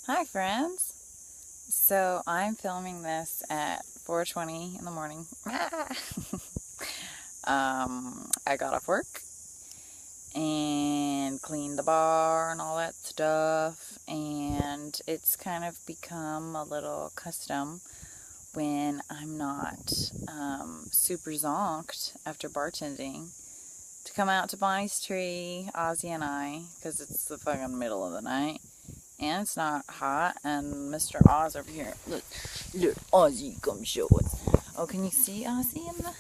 Hi friends! So I'm filming this at 4:20 in the morning. I got off work and cleaned the bar and all that stuff, and it's kind of become a little custom when I'm not super zonked after bartending to come out to Bonnie's Tree, Ozzy and I, because it's the fucking middle of the night. And it's not hot, and Mr. Oz over here. Look, Ozzy, come show us. Oh, can you see Ozzy in the...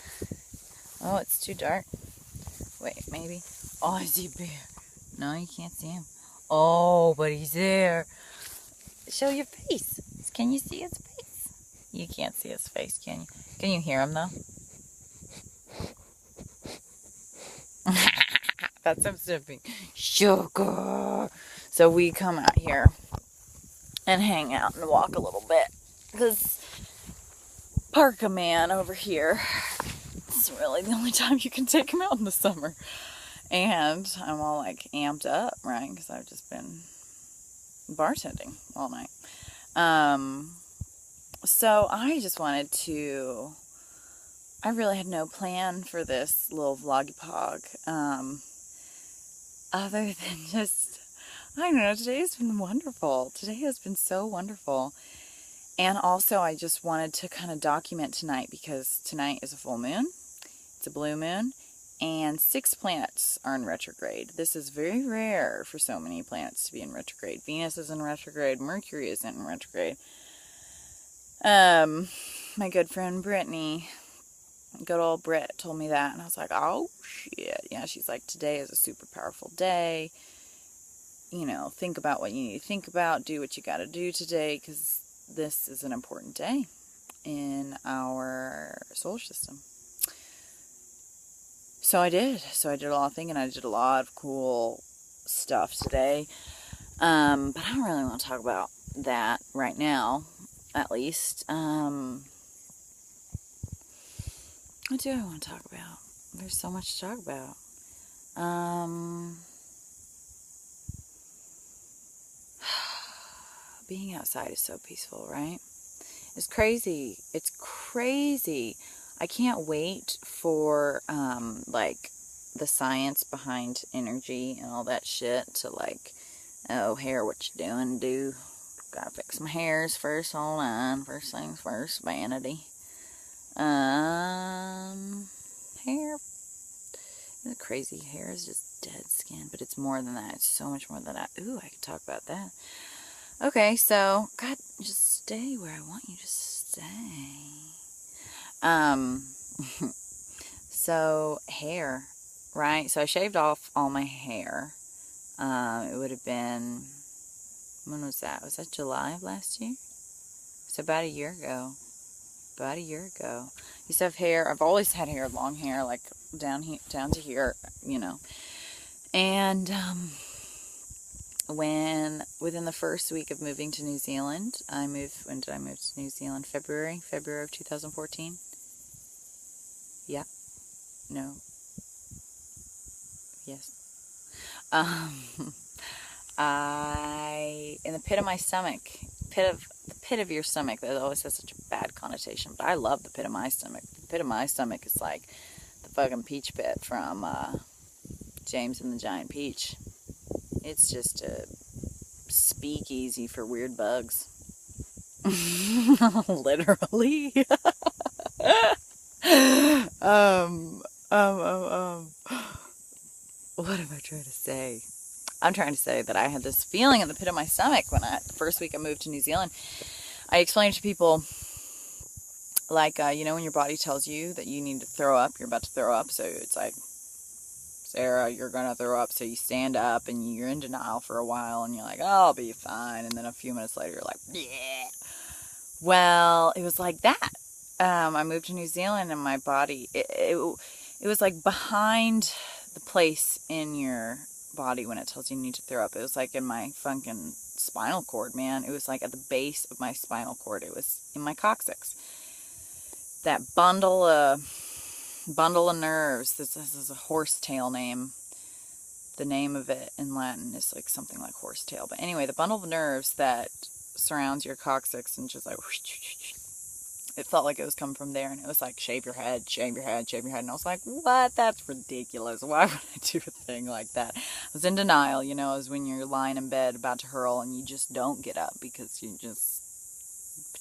Oh, it's too dark. Wait, maybe. Ozzy Bear. No, you can't see him. Oh, but he's there. Show your face. Can you see his face? You can't see his face, can you? Can you hear him, though? That's him sniffing. Sugar. So we come out here and hang out and walk a little bit, because Parka Man over here, it's really the only time you can take him out in the summer. And I'm all like amped up, right? Because I've just been bartending all night. So I just wanted to, I really had no plan for this little vloggy pog, other than just, I don't know, today has been wonderful. Today has been so wonderful. And also I just wanted to kind of document tonight, because tonight is a full moon. It's a blue moon, and 6 planets are in retrograde. This is very rare for so many planets to be in retrograde. Venus is in retrograde. Mercury isn't in retrograde. My good friend Brittany, good old Brit, told me that, and I was like, oh shit. Yeah, she's like, today is a super powerful day. You know, think about what you need to think about. Do what you got to do today, because this is an important day in our solar system. So I did. So I did a lot of thinking. I did a lot of cool stuff today. But I don't really want to talk about that right now, at least. What do I want to talk about? There's so much to talk about. Being outside is so peaceful, right? It's crazy. It's crazy. I can't wait for, like, the science behind energy and all that shit to, like, oh, hair, what you doing? Gotta fix my hairs first. Hold on. First things first. Vanity. Hair. Isn't it crazy? Hair is just dead skin, but it's more than that. It's so much more than that. Ooh, I could talk about that. Okay, so, God, just stay where I want you to stay. So, hair, right? So I shaved off all my hair. It would have been, when was that? Was that July of last year? It's about a year ago. About a year ago. I used to have hair. I've always had hair, long hair, like down to here, you know. And within the first week of moving to New Zealand, when did I move to New Zealand? February of 2014. Yeah. No. Yes. In the pit of my stomach, the pit of your stomach, that always has such a bad connotation, but I love the pit of my stomach. The pit of my stomach is like the fucking peach pit from James and the Giant Peach. It's just a speakeasy for weird bugs. Literally. What am I trying to say? I'm trying to say that I had this feeling in the pit of my stomach when the first week I moved to New Zealand. I explained to people, like, you know, when your body tells you that you need to throw up, you're about to throw up, so it's like, Sarah, you're going to throw up, so you stand up, and you're in denial for a while, and you're like, oh, I'll be fine, and then a few minutes later, you're like, yeah. Well, it was like that. I moved to New Zealand, and my body, it was like behind the place in your body when it tells you need to throw up. It was like in my fucking spinal cord, man. It was like at the base of my spinal cord. It was in my coccyx. That bundle of nerves. This is a horsetail name. The name of it in Latin is like something like horsetail. But anyway, the bundle of nerves that surrounds your coccyx and just like, it felt like it was coming from there, and it was like, shave your head, shave your head, shave your head. And I was like, what? That's ridiculous. Why would I do a thing like that? I was in denial, you know, as when you're lying in bed about to hurl and you just don't get up because you just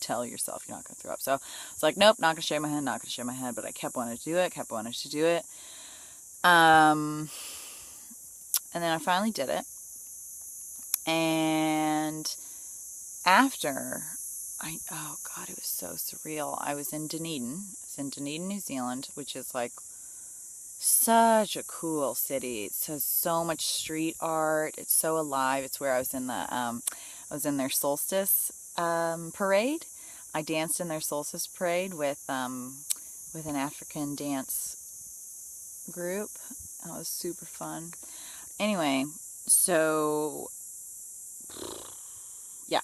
tell yourself you're not going to throw up. So it's like, nope, not going to shave my head, not going to shave my head. But I kept wanting to do it, kept wanting to do it. And then I finally did it. And after, oh God, it was so surreal. I was in Dunedin. New Zealand, which is like such a cool city. It has so much street art. It's so alive. It's where I was in their solstice parade. I danced in their solstice parade with an African dance group. That was super fun. Anyway, so yeah,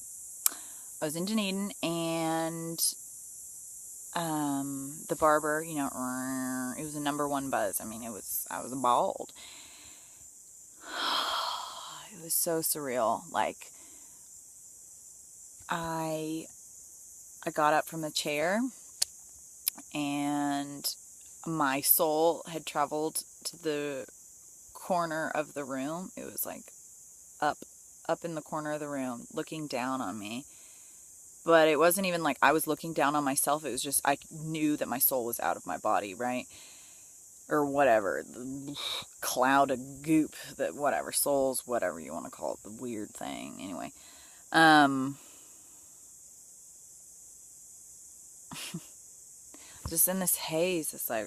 I was in Dunedin, and the barber, you know, it was a #1 buzz. I mean, I was bald. It was so surreal. Like, I got up from the chair, and my soul had traveled to the corner of the room. It was like up in the corner of the room, looking down on me. But it wasn't even like I was looking down on myself. It was just, I knew that my soul was out of my body, right? Or whatever, the cloud of goop, that whatever, souls, whatever you want to call it, the weird thing. Anyway, just in this haze, it's like,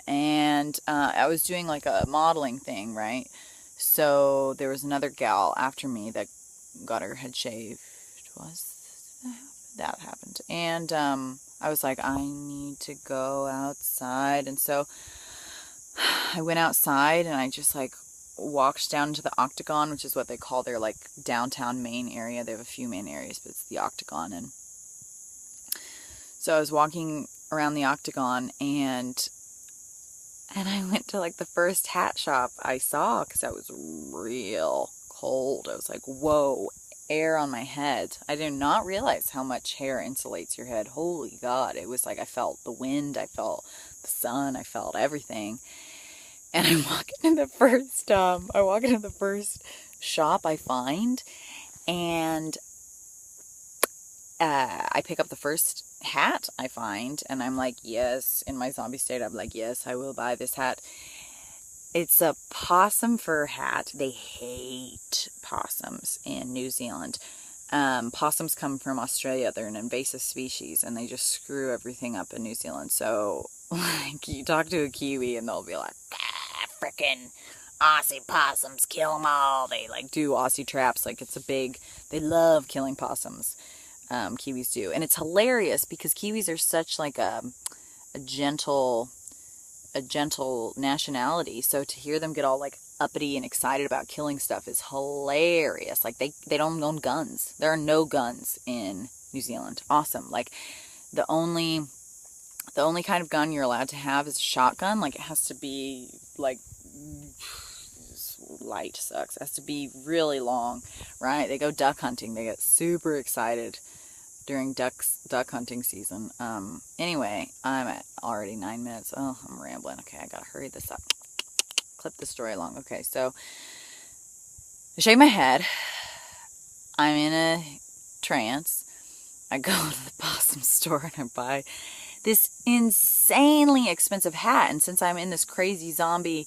and I was doing like a modeling thing, right? So there was another gal after me that got her head shaved. That happened. And I was like, I need to go outside. And so I went outside, and I just like walked down to the Octagon, which is what they call their like downtown main area. They have a few main areas, but it's the Octagon. And so I was walking around the Octagon, and I went to like the first hat shop I saw, because I was real cold. I was like, whoa, air on my head. I did not realize how much hair insulates your head. Holy God. It was like I felt the wind, I felt the sun, I felt everything. And I walk into the first shop I find, and I pick up the first hat I find, and I'm like, yes, in my zombie state, I'm like, yes, I will buy this hat. It's a possum fur hat. They hate possums in New Zealand. Possums come from Australia. They're an invasive species, and they just screw everything up in New Zealand. So, like, you talk to a Kiwi, and they'll be like, frickin' Aussie possums, kill them all. They, like, do Aussie traps. Like, they love killing possums. Kiwis do. And it's hilarious, because Kiwis are such, like, a gentle nationality, so to hear them get all like uppity and excited about killing stuff is hilarious. Like, they don't own guns. There are no guns in New Zealand. Awesome. Like, the only kind of gun you're allowed to have is a shotgun. Like, it has to be like, light sucks. It has to be really long, right? They go duck hunting. They get super excited during duck hunting season. Anyway, I'm at already 9 minutes. Oh, I'm rambling. Okay, I gotta hurry this up. Clip the story along. Okay, so I shave my head. I'm in a trance. I go to the possum store and I buy this insanely expensive hat. And since I'm in this crazy zombie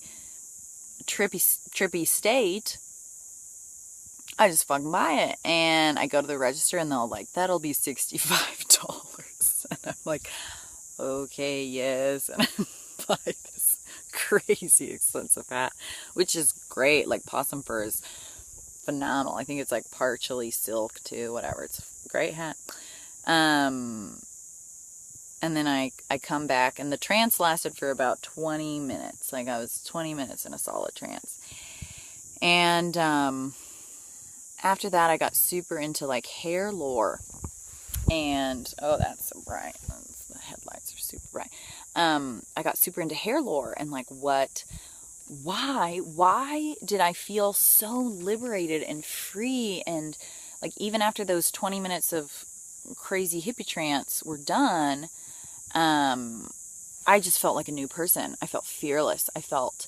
trippy state, I just fucking buy it. And I go to the register, and they'll like, that'll be $65. And I'm like, okay, yes. And I buy this crazy expensive hat, which is great. Like, possum fur is phenomenal. I think it's like partially silk too, whatever. It's a great hat. And then I come back, and the trance lasted for about 20 minutes. Like, I was 20 minutes in a solid trance. And after that, I got super into like hair lore. And oh, that's so bright. The headlights are super bright. I got super into hair lore, and like, why did I feel so liberated and free and Like, even after those 20 minutes of crazy hippie trance were done, I just felt like a new person. I felt fearless. I felt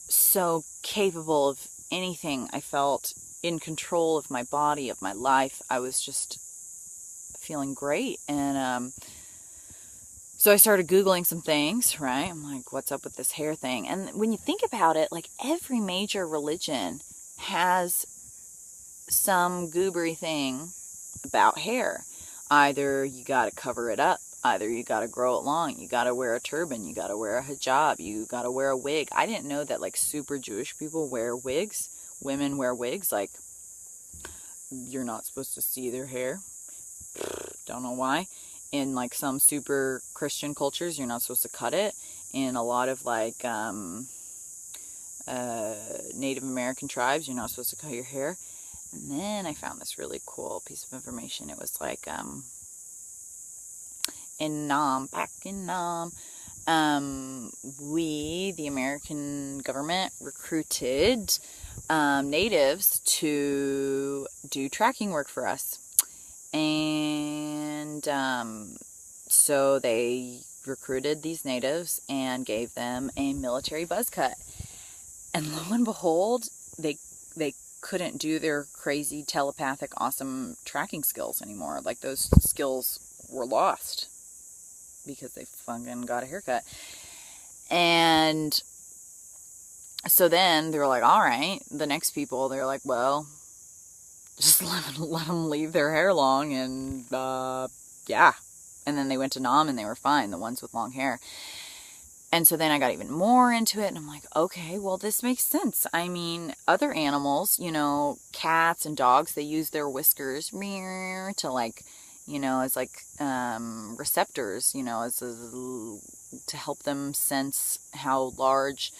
so capable of anything. I felt in control of my body, of my life. I was just feeling great. And so I started Googling some things, right? I'm like, what's up with this hair thing? And when you think about it, like, every major religion has some goobery thing about hair. Either you got to cover it up, either you got to grow it long, you got to wear a turban, you got to wear a hijab, you got to wear a wig. I didn't know that, like, super Jewish people wear wigs. Women wear wigs. Like, you're not supposed to see their hair. Don't know why. In, like, some super Christian cultures, you're not supposed to cut it. In a lot of, like, Native American tribes, you're not supposed to cut your hair. And then I found this really cool piece of information. It was like, in Nam, back in Nam, we, the American government, recruited natives to do tracking work for us. And so they recruited these natives and gave them a military buzz cut. And lo and behold, they couldn't do their crazy telepathic awesome tracking skills anymore. Like, those skills were lost because they fucking got a haircut. And so then they were like, all right, the next people, they're like, well, just let them leave their hair long, and yeah. And then they went to Nam and they were fine, the ones with long hair. And so then I got even more into it, and I'm like, okay, well, this makes sense. I mean, other animals, you know, cats and dogs, they use their whiskers to, like, you know, as, like, receptors, you know, to help them sense how large,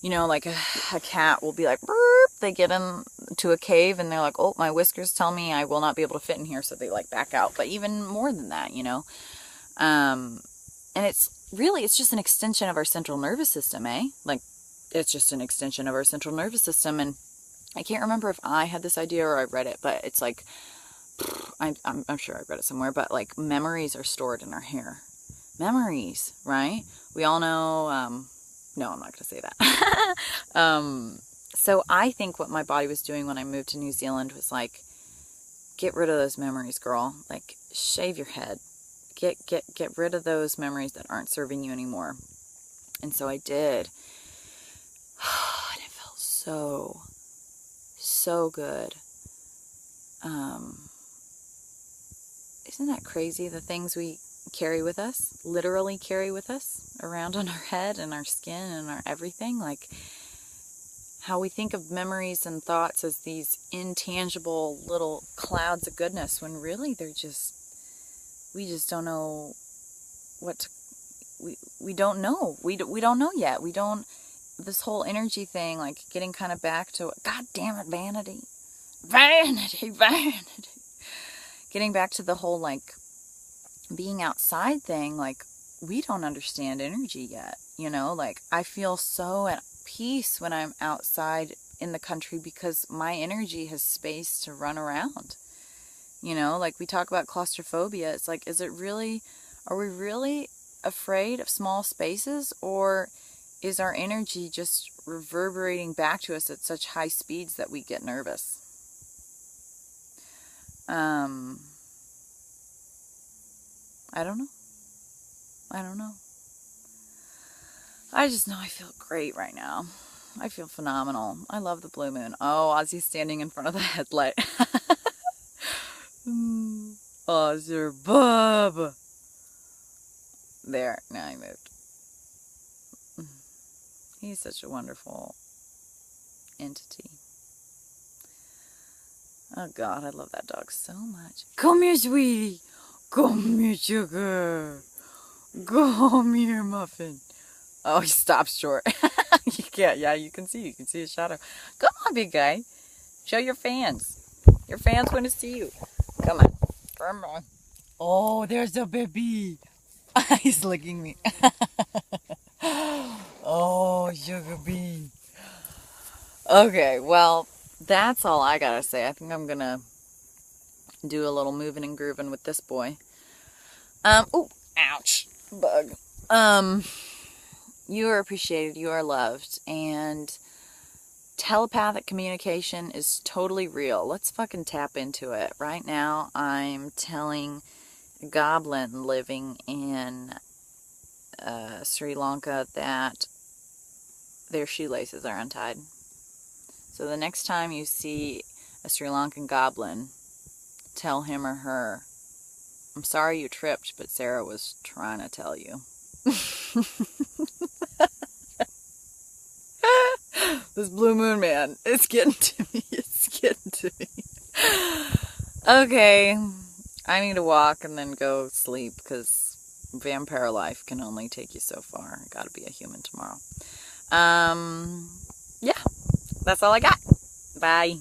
you know, like a cat will be like, burp, they get into a cave and they're like, oh, my whiskers tell me I will not be able to fit in here, so they, like, back out. But even more than that, you know, and it's just an extension of our central nervous system, eh? Like, it's just an extension of our central nervous system. And I can't remember if I had this idea or I read it, but it's like, I'm sure I read it somewhere, but, like, memories are stored in our hair. Memories, right? We all know, no, I'm not going to say that. So I think what my body was doing when I moved to New Zealand was like, get rid of those memories, girl. Like, shave your head. Get rid of those memories that aren't serving you anymore. And so I did. And it felt so good. Isn't that crazy? The things we carry with us, literally carry with us around on our head and our skin and our everything. Like, how we think of memories and thoughts as these intangible little clouds of goodness, when really they're just, we just don't know what to, we don't know. We don't know yet. We don't, this whole energy thing, like, getting kind of back to, God damn it, vanity. Getting back to the whole, like, being outside thing, like, we don't understand energy yet, you know? Like, I feel so at peace when I'm outside in the country because my energy has space to run around. You know, like, we talk about claustrophobia. It's like, is it really, are we really afraid of small spaces, or is our energy just reverberating back to us at such high speeds that we get nervous? I don't know. I just know I feel great right now. I feel phenomenal. I love the blue moon. Oh, Ozzy's standing in front of the headlight. Ozzy Bub. There, now he moved. He's such a wonderful entity. Oh God, I love that dog so much. Come here, sweetie. Come here, sugar. Come here, muffin. Oh, he stops short. You can't, yeah, you can see his shadow. Come on, big guy. Show your fans. Your fans want to see you. Come on. Come on. Oh, there's the baby. He's licking me. Oh, sugar bean. Okay, well, that's all I gotta say. I think I'm gonna do a little moving and grooving with this boy. Oh, ouch, bug. You are appreciated, you are loved, and telepathic communication is totally real. Let's fucking tap into it. Right now, I'm telling a goblin living in Sri Lanka that their shoelaces are untied. So the next time you see a Sri Lankan goblin, tell him or her, I'm sorry you tripped, but Sarah was trying to tell you. This blue moon, man, it's getting to me. It's getting to me. Okay, I need to walk and then go sleep because vampire life can only take you so far. I gotta be a human tomorrow. Yeah, that's all I got. Bye.